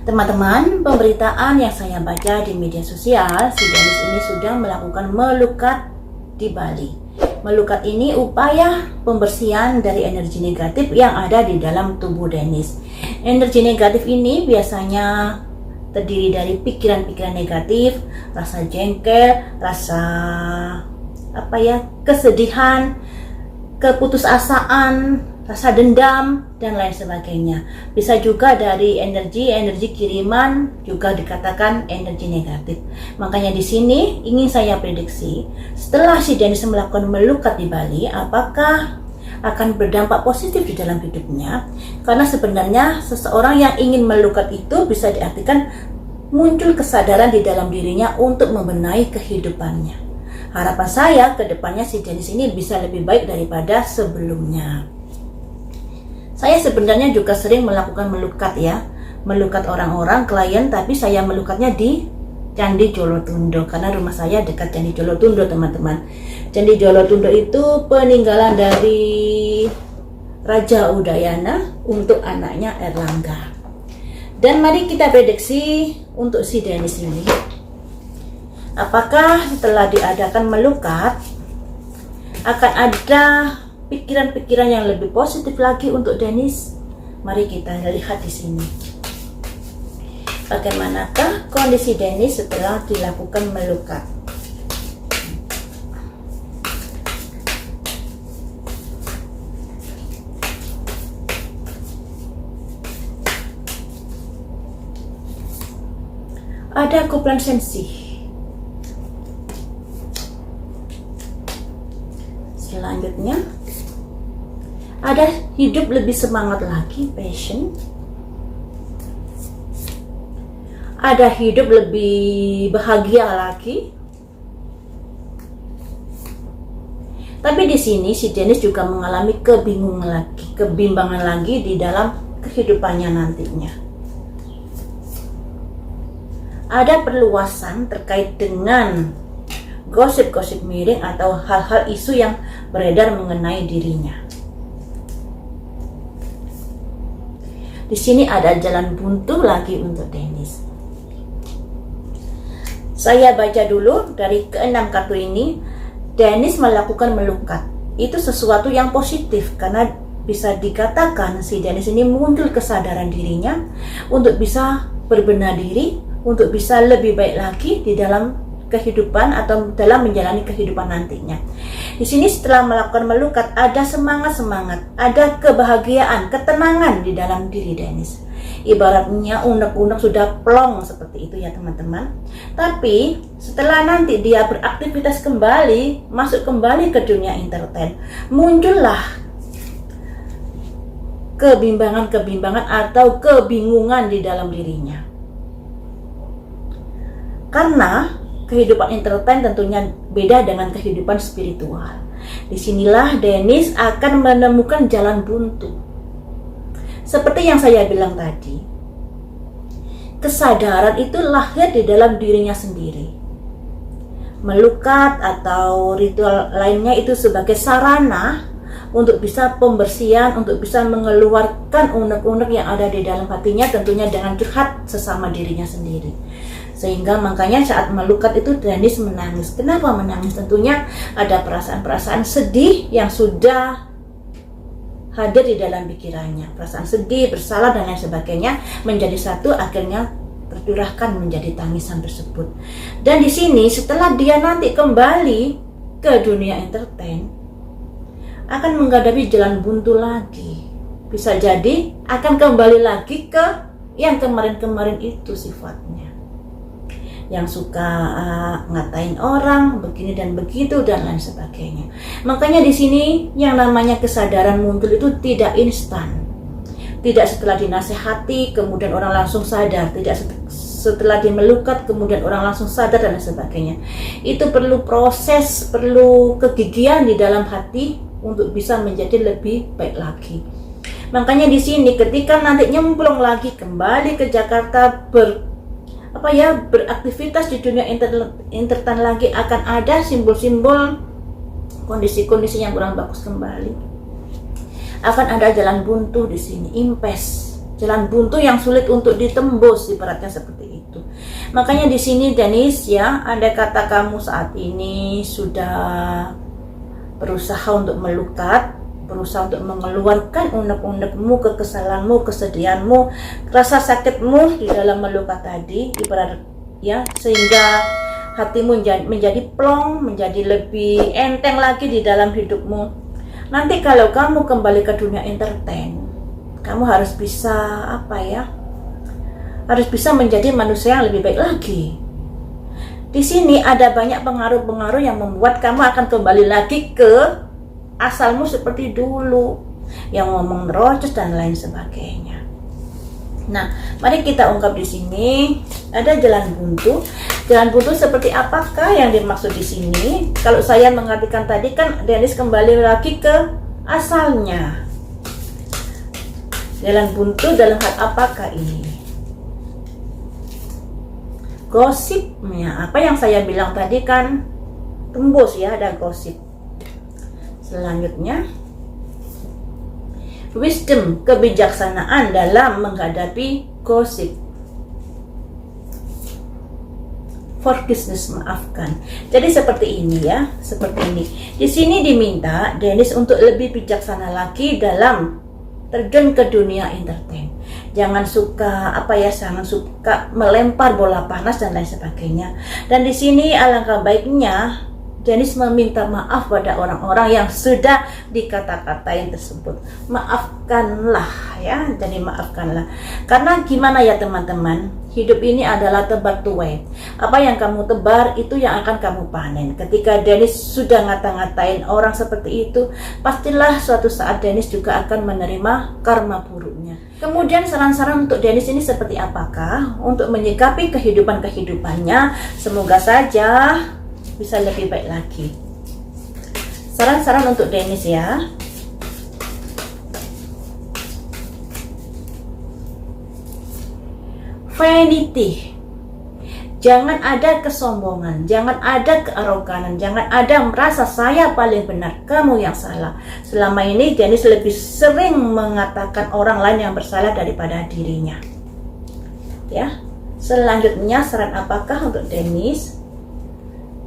Teman-teman, pemberitaan yang saya baca di media sosial, si Dennis ini sudah melakukan melukat di Bali. Melukat ini upaya pembersihan dari energi negatif yang ada di dalam tubuh Dennis. Energi negatif ini biasanya terdiri dari pikiran-pikiran negatif, rasa jengkel, rasa kesedihan, keputusasaan, rasa dendam, dan lain sebagainya. Bisa juga dari energi kiriman, juga dikatakan energi negatif. Makanya di sini ingin saya prediksi, setelah si Dennis melakukan melukat di Bali, apakah akan berdampak positif di dalam hidupnya? Karena sebenarnya seseorang yang ingin melukat itu bisa diartikan muncul kesadaran di dalam dirinya untuk membenahi kehidupannya. Harapan saya ke depannya si Dennis ini bisa lebih baik daripada sebelumnya. Saya sebenarnya juga sering melakukan melukat orang-orang, klien, tapi saya melukatnya di Candi Jolotundo karena rumah saya dekat Candi Jolotundo, teman-teman. Candi Jolotundo itu peninggalan dari Raja Udayana untuk anaknya Erlangga. Dan mari kita prediksi untuk si Dennis ini. Apakah setelah diadakan melukat akan ada pikiran-pikiran yang lebih positif lagi untuk Dennis? Mari kita lihat di sini. Bagaimanakah kondisi Dennis setelah dilakukan melukat? Ada kumpulan sensi. Selanjutnya ada hidup lebih semangat lagi, passion. Ada hidup lebih bahagia lagi. Tapi di sini si Dennis juga mengalami kebimbangan lagi di dalam kehidupannya nantinya. Ada perluasan terkait dengan gosip-gosip miring atau hal-hal isu yang beredar mengenai dirinya. Di sini ada jalan buntu lagi untuk Dennis. Saya baca dulu dari ke-6 kartu ini. Dennis melakukan melukat. Itu sesuatu yang positif karena bisa dikatakan si Dennis ini muncul kesadaran dirinya untuk bisa berbenah diri, untuk bisa lebih baik lagi di dalam kehidupan atau dalam menjalani kehidupan nantinya. Di sini setelah melakukan melukat ada semangat, ada kebahagiaan, ketenangan di dalam diri Dennis. Ibaratnya unek-unek sudah plong seperti itu ya teman-teman. Tapi setelah nanti dia beraktivitas kembali, masuk kembali ke dunia entertain, muncullah kebimbangan atau kebingungan di dalam dirinya. Karena kehidupan entertain tentunya beda dengan kehidupan spiritual. Disinilah Dennis akan menemukan jalan buntu. Seperti yang saya bilang tadi, kesadaran itu lahir di dalam dirinya sendiri. Melukat atau ritual lainnya itu sebagai sarana untuk bisa pembersihan, untuk bisa mengeluarkan unek-unek yang ada di dalam hatinya, tentunya dengan curhat sesama dirinya sendiri. Sehingga makanya saat melukat itu Dennis menangis. Kenapa menangis? Tentunya ada perasaan-perasaan sedih yang sudah hadir di dalam pikirannya. Perasaan sedih, bersalah, dan lain sebagainya menjadi satu, akhirnya tercurahkan menjadi tangisan tersebut. Dan di sini setelah dia nanti kembali ke dunia entertain, akan menghadapi jalan buntu lagi. Bisa jadi akan kembali lagi ke yang kemarin-kemarin itu sifatnya. Yang suka ngatain orang begini dan begitu dan lain sebagainya. Makanya di sini yang namanya kesadaran muncul itu tidak instan. Tidak setelah dinasehati kemudian orang langsung sadar, tidak setelah dimelukat kemudian orang langsung sadar dan lain sebagainya. Itu perlu proses, perlu kegigihan di dalam hati untuk bisa menjadi lebih baik lagi. Makanya di sini ketika nanti nyemplung lagi kembali ke Jakarta beraktivitas di dunia entertain lagi, akan ada simbol-simbol kondisi-kondisi yang kurang bagus kembali. Akan ada jalan buntu di sini, impes. jalan buntu yang sulit untuk ditembus, ibaratnya seperti itu. Makanya di sini Dennis ya, andai kata kamu saat ini sudah berusaha untuk melukat, berusaha untuk mengeluarkan unek-unekmu, kekesalanmu, kesedihanmu, rasa sakitmu di dalam melukat tadi, ibarat ya, sehingga hatimu menjadi plong, menjadi lebih enteng lagi di dalam hidupmu. Nanti kalau kamu kembali ke dunia entertain, kamu harus bisa harus bisa menjadi manusia yang lebih baik lagi. Di sini ada banyak pengaruh-pengaruh yang membuat kamu akan kembali lagi ke asalmu seperti dulu, yang ngomong nerocos dan lain sebagainya. Nah, mari kita ungkap di sini. Ada jalan buntu. Jalan buntu seperti apakah yang dimaksud di sini? Kalau saya mengartikan tadi kan Dennis kembali lagi ke asalnya. Jalan buntu dalam hal apakah ini? Gosipnya, apa yang saya bilang tadi kan tembus ya, ada gosip. Selanjutnya, wisdom, kebijaksanaan dalam menghadapi gosip. Forgiveness, maafkan. Jadi seperti ini ya, seperti ini. Di sini diminta Dennis untuk lebih bijaksana lagi dalam terjun ke dunia entertain. Jangan suka jangan suka melempar bola panas dan lain sebagainya. Dan di sini alangkah baiknya Dennis meminta maaf pada orang-orang yang sudah dikata-katain tersebut. Maafkanlah ya, jadi maafkanlah. Karena gimana ya teman-teman, hidup ini adalah tebar tuai. Apa yang kamu tebar itu yang akan kamu panen. Ketika Dennis sudah ngata-ngatain orang seperti itu, pastilah suatu saat Dennis juga akan menerima karma buruknya. Kemudian saran-saran untuk Dennis ini seperti apakah? Untuk menyikapi kehidupannya, semoga saja bisa lebih baik lagi. Saran-saran untuk Dennis ya. Vanity. Jangan ada kesombongan, jangan ada kearoganan, jangan ada merasa saya paling benar, kamu yang salah. Selama ini Dennis lebih sering mengatakan orang lain yang bersalah daripada dirinya. Ya. Selanjutnya saran apakah untuk Dennis?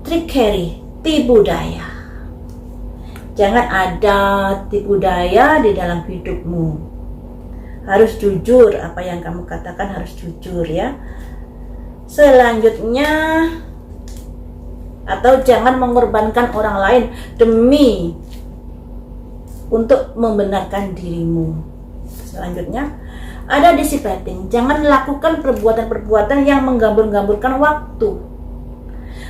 Trickery, tipu daya. Jangan ada tipu daya di dalam hidupmu. Harus jujur, apa yang kamu katakan harus jujur ya. Selanjutnya, atau jangan mengorbankan orang lain demi untuk membenarkan dirimu. Selanjutnya, ada dissipating. Jangan lakukan perbuatan-perbuatan yang menggambur-gamburkan waktu.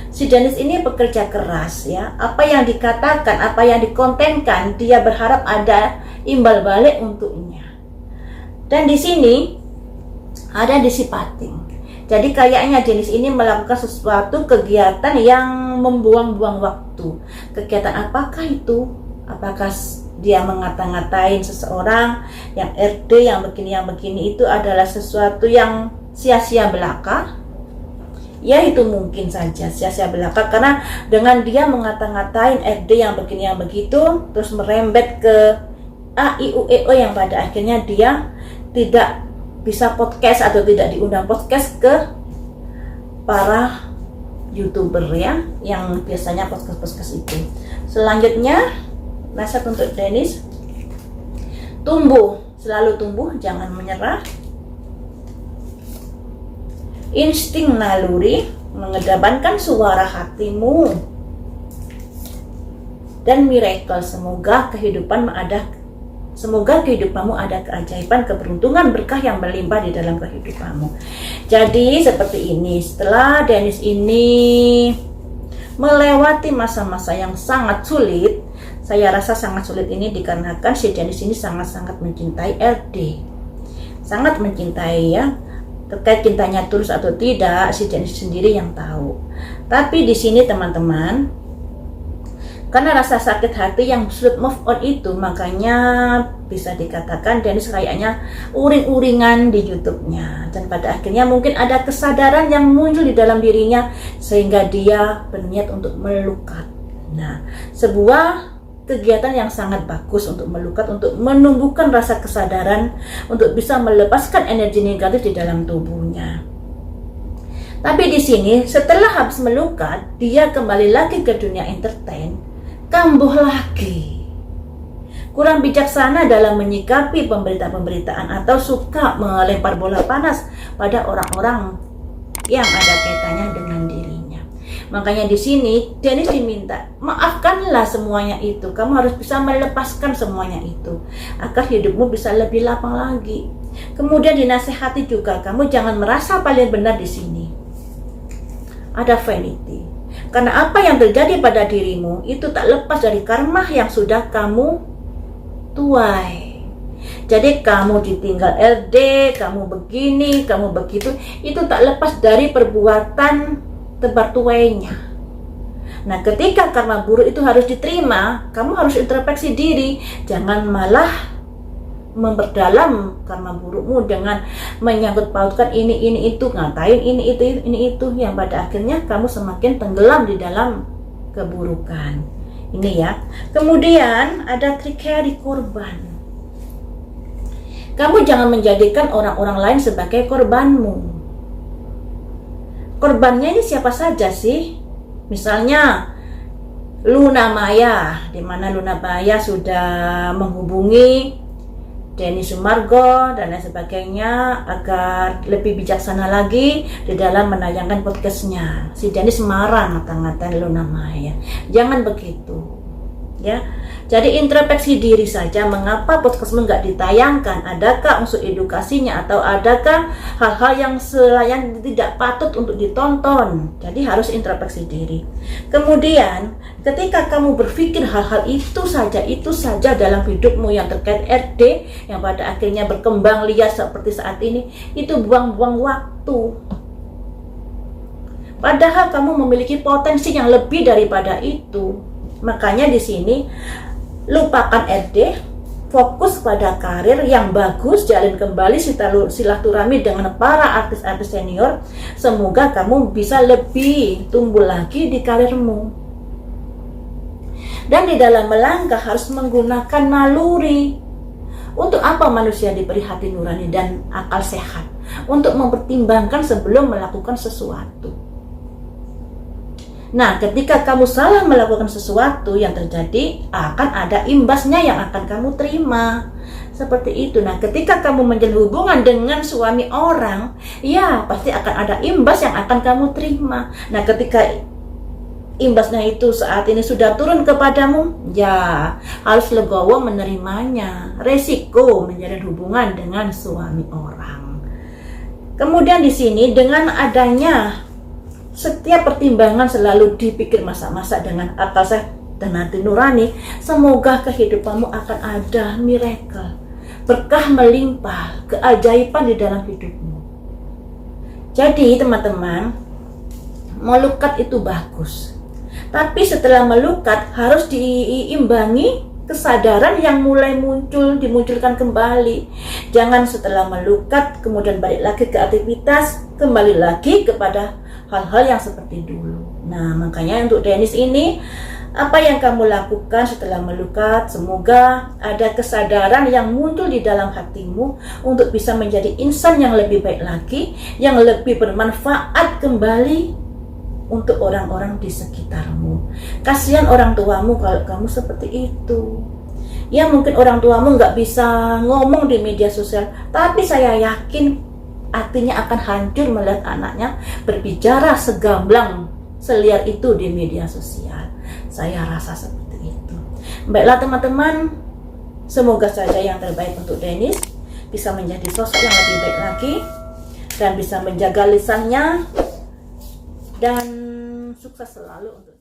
Si Dennis ini bekerja keras ya. Apa yang dikatakan, apa yang dikontenkan, dia berharap ada imbal balik untuknya. Dan di sini ada dissipating. Jadi kayaknya Dennis ini melakukan sesuatu kegiatan yang membuang-buang waktu. Kegiatan apakah itu? Apakah dia mengata-ngatain seseorang yang RD, yang begini itu adalah sesuatu yang sia-sia belaka? Ya itu mungkin saja sia-sia belaka, karena dengan dia mengata-ngatain RD yang begini yang begitu, terus merembet ke A, I, U, E, O yang pada akhirnya dia tidak bisa podcast atau tidak diundang podcast ke para YouTuber ya, yang biasanya podcast itu. Selanjutnya, nasihat untuk Dennis, tumbuh, selalu tumbuh, jangan menyerah. Insting naluri, mengedepankan suara hatimu. Dan miracle, semoga kehidupanmu ada keajaiban, keberuntungan, berkah yang berlimpah di dalam kehidupanmu. Jadi seperti ini, setelah Dennis ini melewati masa-masa yang sangat sulit, saya rasa sangat sulit ini dikarenakan si Dennis ini sangat-sangat mencintai RD. Sangat mencintai ya. Terkait cintanya tulus atau tidak, si Dennis sendiri yang tahu. Tapi di sini teman-teman, karena rasa sakit hati yang sulit move on itu, makanya bisa dikatakan Dennis kayaknya uring-uringan di YouTube-nya. Dan pada akhirnya mungkin ada kesadaran yang muncul di dalam dirinya, sehingga dia berniat untuk melukat. Nah, sebuah kegiatan yang sangat bagus untuk melukat, untuk menumbuhkan rasa kesadaran, untuk bisa melepaskan energi negatif di dalam tubuhnya. Tapi di sini setelah habis melukat, dia kembali lagi ke dunia entertain, kambuh lagi. Kurang bijaksana dalam menyikapi pemberitaan-pemberitaan atau suka melempar bola panas pada orang-orang yang ada kaitannya dengan dirinya. Makanya di sini Dennis diminta, maafkanlah semuanya itu. Kamu harus bisa melepaskan semuanya itu agar hidupmu bisa lebih lapang lagi. Kemudian dinasehati juga, kamu jangan merasa paling benar di sini. Ada vanity. Karena apa yang terjadi pada dirimu itu tak lepas dari karma yang sudah kamu tuai. Jadi kamu ditinggal LD, kamu begini, kamu begitu, itu tak lepas dari perbuatan tebar tuainya. Nah, ketika karma buruk itu harus diterima, kamu harus introspeksi diri. Jangan malah memperdalam karma burukmu dengan menyangkut pautkan ini itu, ngatain ini itu, yang pada akhirnya kamu semakin tenggelam di dalam keburukan. Ini ya. Kemudian ada tragedi korban. Kamu jangan menjadikan orang-orang lain sebagai korbanmu. Korbannya ini siapa saja sih? Misalnya Luna Maya, di mana Luna Maya sudah menghubungi Denny Sumargo dan lain sebagainya agar lebih bijaksana lagi di dalam menayangkan podcastnya. Si Dennis marah ngata-ngatain Luna Maya. Jangan begitu, ya. Jadi introspeksi diri saja, mengapa podcastmu nggak ditayangkan? Adakah unsur edukasinya atau adakah hal-hal yang tidak patut untuk ditonton? Jadi harus introspeksi diri. Kemudian ketika kamu berpikir hal-hal itu saja dalam hidupmu yang terkait RD yang pada akhirnya berkembang liar seperti saat ini, itu buang-buang waktu. Padahal kamu memiliki potensi yang lebih daripada itu. Makanya di sini lupakan RD, fokus pada karir yang bagus, jalin kembali silaturahmi dengan para artis-artis senior. Semoga kamu bisa lebih tumbuh lagi di karirmu. Dan di dalam melangkah harus menggunakan naluri. Untuk apa manusia diberi hati nurani dan akal sehat? Untuk mempertimbangkan sebelum melakukan sesuatu. Nah, ketika kamu salah melakukan sesuatu, yang terjadi akan ada imbasnya yang akan kamu terima. Seperti itu. Nah, ketika kamu menjalin hubungan dengan suami orang, ya pasti akan ada imbas yang akan kamu terima. Nah, ketika imbasnya itu saat ini sudah turun kepadamu, ya harus legowo menerimanya. Resiko menjalin hubungan dengan suami orang. Kemudian di sini dengan adanya setiap pertimbangan selalu dipikir masak-masak dengan akal sehat dan hati nurani, semoga kehidupanmu akan ada miracle, berkah melimpah, keajaiban di dalam hidupmu. Jadi teman-teman, melukat itu bagus, tapi setelah melukat harus diimbangi kesadaran yang mulai dimunculkan kembali. Jangan setelah melukat kemudian balik lagi ke aktivitas, kembali lagi kepada hal-hal yang seperti dulu. Nah, makanya untuk Dennis ini, apa yang kamu lakukan setelah melukat, semoga ada kesadaran yang muncul di dalam hatimu untuk bisa menjadi insan yang lebih baik lagi, yang lebih bermanfaat kembali untuk orang-orang di sekitarmu. Kasihan orang tuamu kalau kamu seperti itu. Ya, mungkin orang tuamu nggak bisa ngomong di media sosial, tapi saya yakin hatinya akan hancur melihat anaknya berbicara segamblang seliar itu di media sosial. Saya rasa seperti itu. Baiklah teman-teman, semoga saja yang terbaik untuk Dennis, bisa menjadi sosok yang lebih baik lagi dan bisa menjaga lisannya, dan sukses selalu untuk